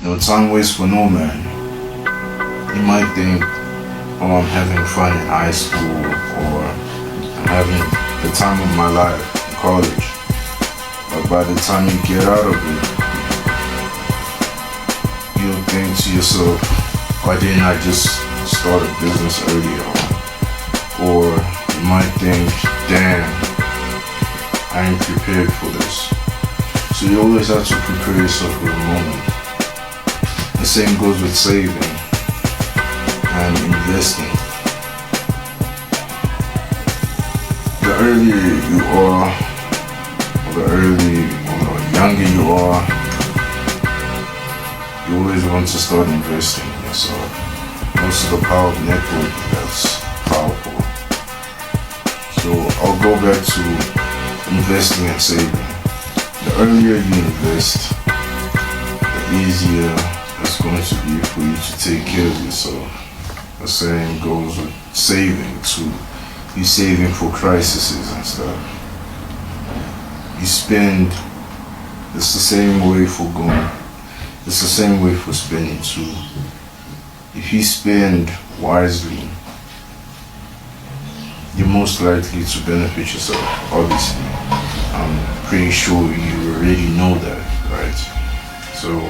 No time waits for no man. You might think, oh, I'm having fun in high school, or I'm having the time of my life in college. But by the time you get out of it, you'll think to yourself, why didn't I just start a business earlier? Or you might think, damn, I ain't prepared for this. So you always have to prepare yourself for the moment. The same goes with saving and investing. The earlier you are, or the younger you are, you always want to start investing in yourself. Most of the power of networking, that's powerful. So I'll go back to investing and saving. The earlier you invest, the easier it's going to be for you to take care of yourself. The same goes with saving too. You saving for crises and stuff. You spend, it's the same way for going, it's the same way for spending too. If you spend wisely, you're most likely to benefit yourself, obviously. I'm pretty sure you already know that, right? So,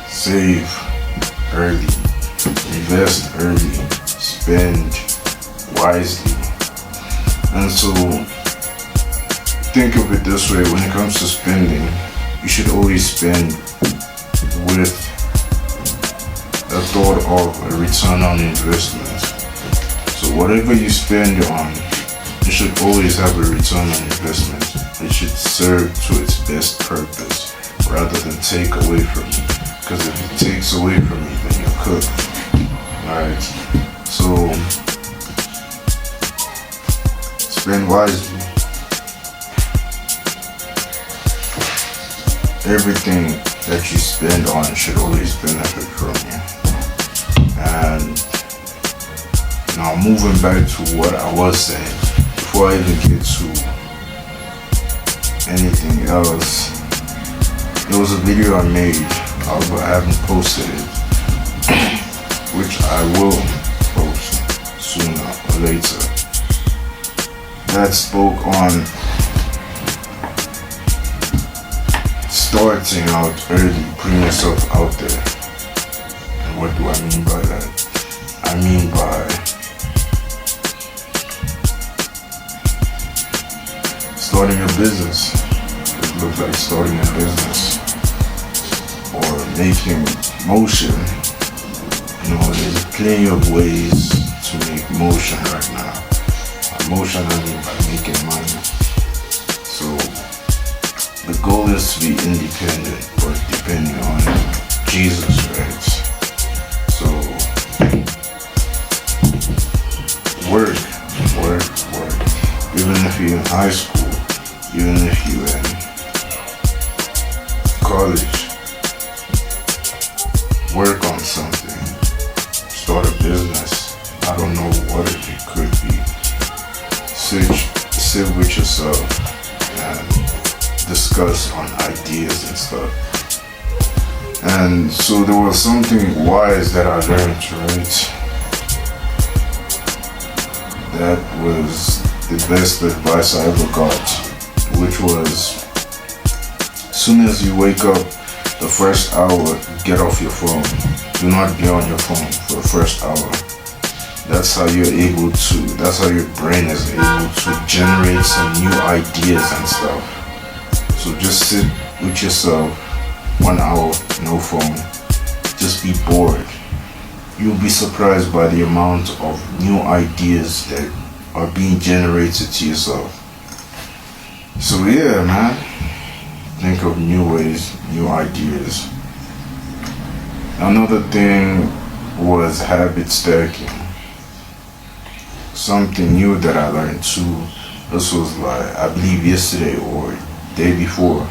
save early, invest early, spend wisely. And so, think of it this way, when it comes to spending, you should always spend with a thought of a return on investment. So whatever you spend on, it should always have a return on investment. It should serve to its best purpose rather than take away from you. Because if it takes away from you, then you're cooked. Alright? So spend wisely. Everything that you spend on should always benefit from you. And now moving back to what I was saying, before I even get to anything else, there was a video I made, although I haven't posted it, which I will post sooner or later, that spoke on starting out early, putting yourself out there. And what do I mean by that? I mean by starting a business. It looks like starting a business or making motion. You know, there's plenty of ways to make motion right now. Motion, I mean by making money. So the goal is to be independent, but depending on Jesus, right? So work. Even if you're in high school, even if you're in college, work on something. Start a business. I don't know what it could be. Sit with yourself and discuss on ideas and stuff. And so there was something wise that I learned, right? That was the best advice I ever got, which was, as soon as you wake up, the first hour, get off your phone. Do not be on your phone for the first hour. That's how that's how your brain is able to generate some new ideas and stuff. So just sit with yourself 1 hour, no phone. Just be bored. You'll be surprised by the amount of new ideas that are being generated to yourself. So yeah, man. Think of new ways, new ideas. Another thing was habit stacking. Something new that I learned too. This was like, I believe yesterday or day before.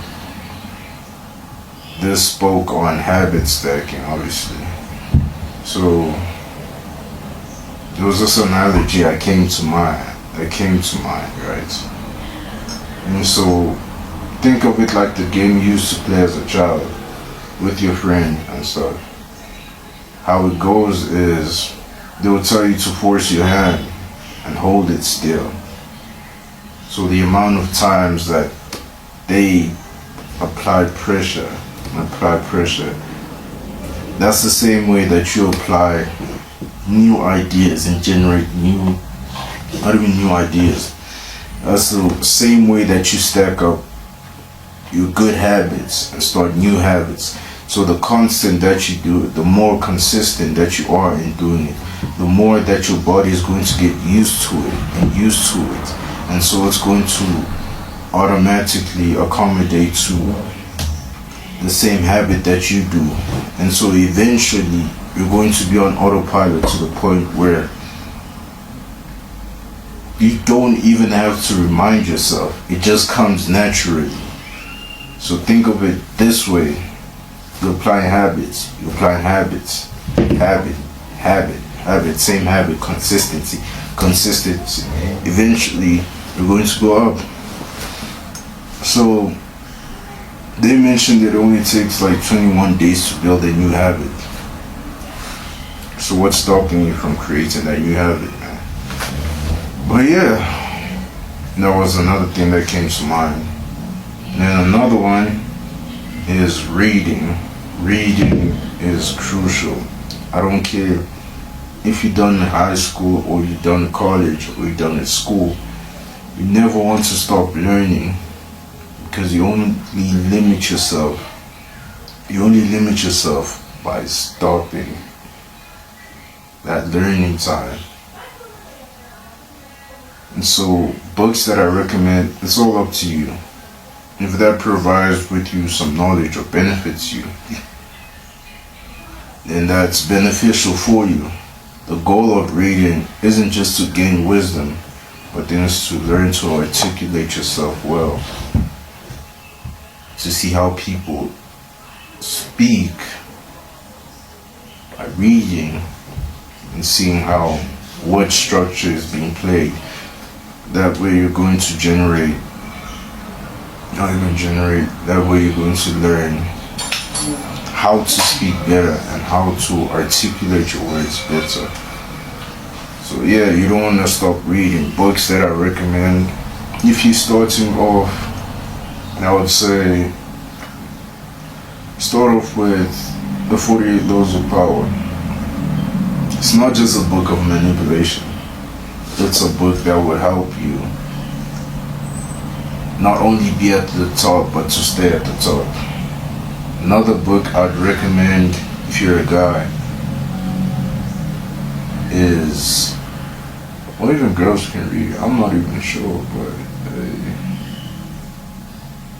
This spoke on habit stacking, obviously. So there was this analogy that came to mind, right? And so think of it like the game you used to play as a child. with your friend and stuff. How it goes is they will tell you to force your hand and hold it still. So the amount of times that they apply pressure, that's the same way that you apply new ideas and generate not even new ideas. That's the same way that you stack up your good habits and start new habits. So the constant that you do it, the more consistent that you are in doing it, the more that your body is going to get used to it and used to it. And so it's going to automatically accommodate to the same habit that you do. And so eventually you're going to be on autopilot to the point where you don't even have to remind yourself. It just comes naturally. So think of it this way. You're applying habits. Habit, same habit, consistency. Eventually, you're going to go up. So, they mentioned it only takes like 21 days to build a new habit. So what's stopping you from creating that new habit, man? But yeah, that was another thing that came to mind. And then another one is reading. Reading is crucial. I don't care if you're done in high school or you're done in college or you're done in school. You never want to stop learning because you only limit yourself. You only limit yourself by stopping that learning time. And so books that I recommend, it's all up to you. If that provides with you some knowledge or benefits you, then that's beneficial for you. The goal of reading isn't just to gain wisdom, but then it's to learn to articulate yourself well. To see how people speak by reading and seeing what structure is being played. That way you're going to that way you're going to learn how to speak better and how to articulate your words better. So yeah, you don't want to stop reading. Books that I recommend, if you're starting off, I would say start off with The 48 Laws of Power. It's not just a book of manipulation. It's a book that would help you not only be at the top, but to stay at the top. Another book I'd recommend if you're a guy is, well, even girls can read it. I'm not even sure, but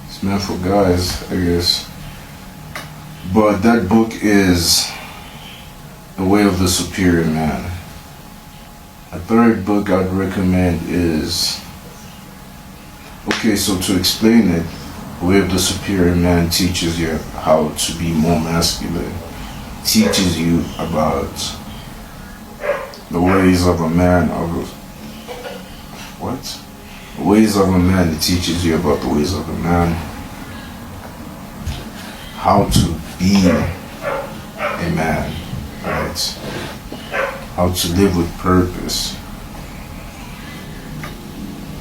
it's meant for guys, I guess. But that book is The Way of the Superior Man. A third book I'd recommend is, okay, so to explain it, The Way of the Superior Man teaches you how to be more masculine. Teaches you about the ways of a man. The ways of a man. It teaches you about the ways of a man. How to be a man, right? How to live with purpose.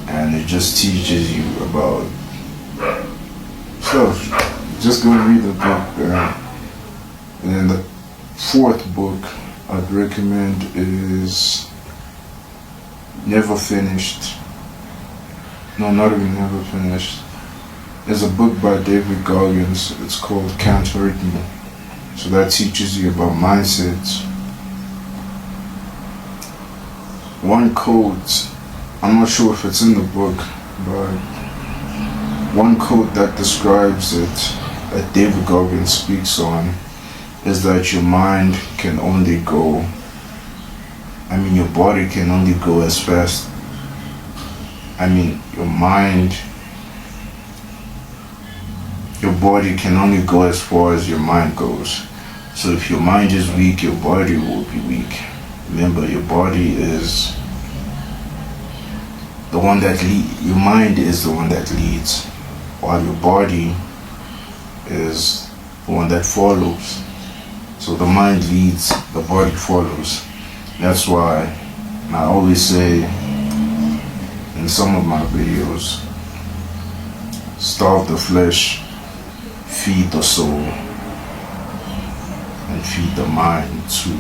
And it just teaches you about stuff. Just go read the book. And then the fourth book I'd recommend is Never Finished. No, not even Never Finished. There's a book by David Goggins. It's called Can't Hurt Me. So that teaches you about mindsets. One quote, I'm not sure if it's in the book, but one quote that describes it, that David Goggins speaks on, is that your mind can only go, your body can only go as fast. Your body can only go as far as your mind goes. So if your mind is weak, your body will be weak. Remember, your body is the one that leads. Your mind is the one that leads, while your body is one that follows. So the mind leads, the body follows. That's why I always say in some of my videos, starve the flesh, feed the soul, and feed the mind too.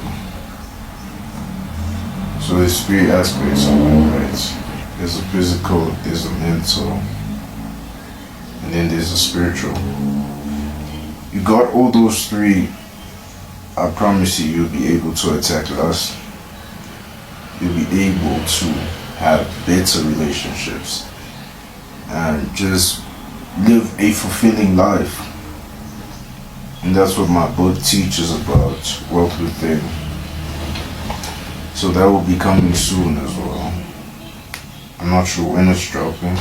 So there's three aspects of it, right? There's a physical, there's a mental, and then there's a spiritual. You got all those three, I promise you, you'll be able to attack lust. You'll be able to have better relationships and just live a fulfilling life. And that's what my book teaches about, Wealth Within. So that will be coming soon as well. I'm not sure when it's dropping,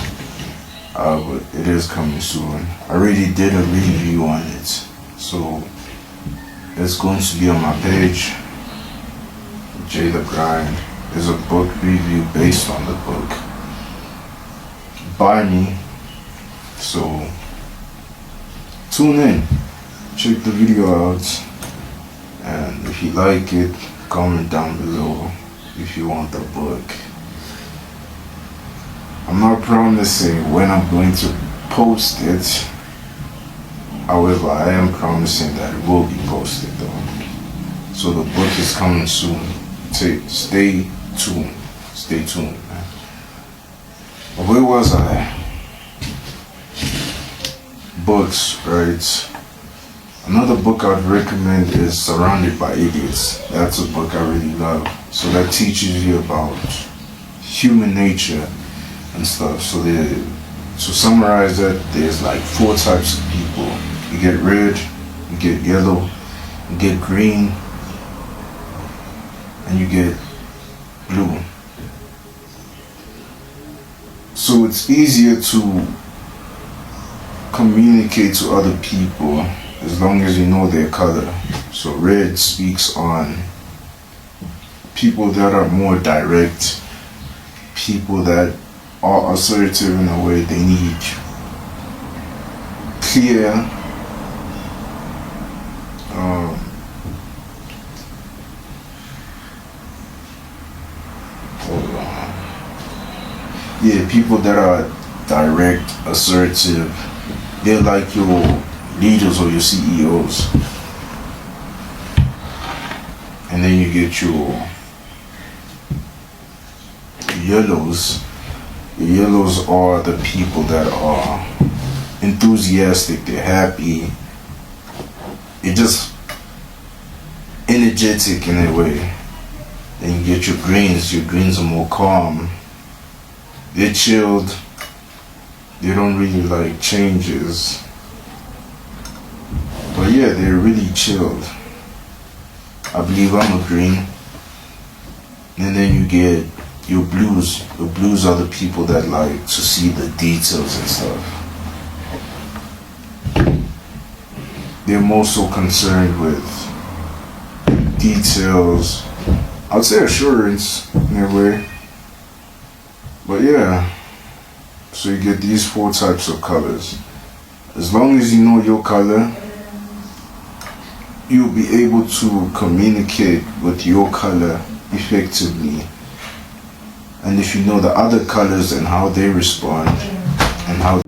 but it is coming soon. I already did a review on it, so it's going to be on my page, Jay the Grind. There's a book review based on the book by me, so tune in, check the video out, and if you like it, comment down below if you want the book. I'm not promising when I'm going to post it, however I am promising that it will be posted though. So the book is coming soon. Stay tuned. Stay tuned, man. Where was I? Books, right? Another book I'd recommend is Surrounded by Idiots. That's a book I really love. So that teaches you about human nature and stuff. So to summarize that, there's like 4 types of people. You get red, you get yellow, you get green, and you get blue. So it's easier to communicate to other people as long as you know their color. So red speaks on people that are more direct, people that are assertive in a way. They need clear people that are direct, assertive. They're like your leaders or your CEOs. And then you get your yellows. The yellows are the people that are enthusiastic, they're happy, they're just energetic in a way. Then you get your greens are more calm, they're chilled, they don't really like changes. But yeah, they're really chilled. I believe I'm a green. And then you get your blues. The blues are the people that like to see the details and stuff. They're more so concerned with details. I'd say assurance in a way. But yeah, so you get these 4 types of colors. As long as you know your color, you'll be able to communicate with your color effectively. And if you know the other colors and how they respond and how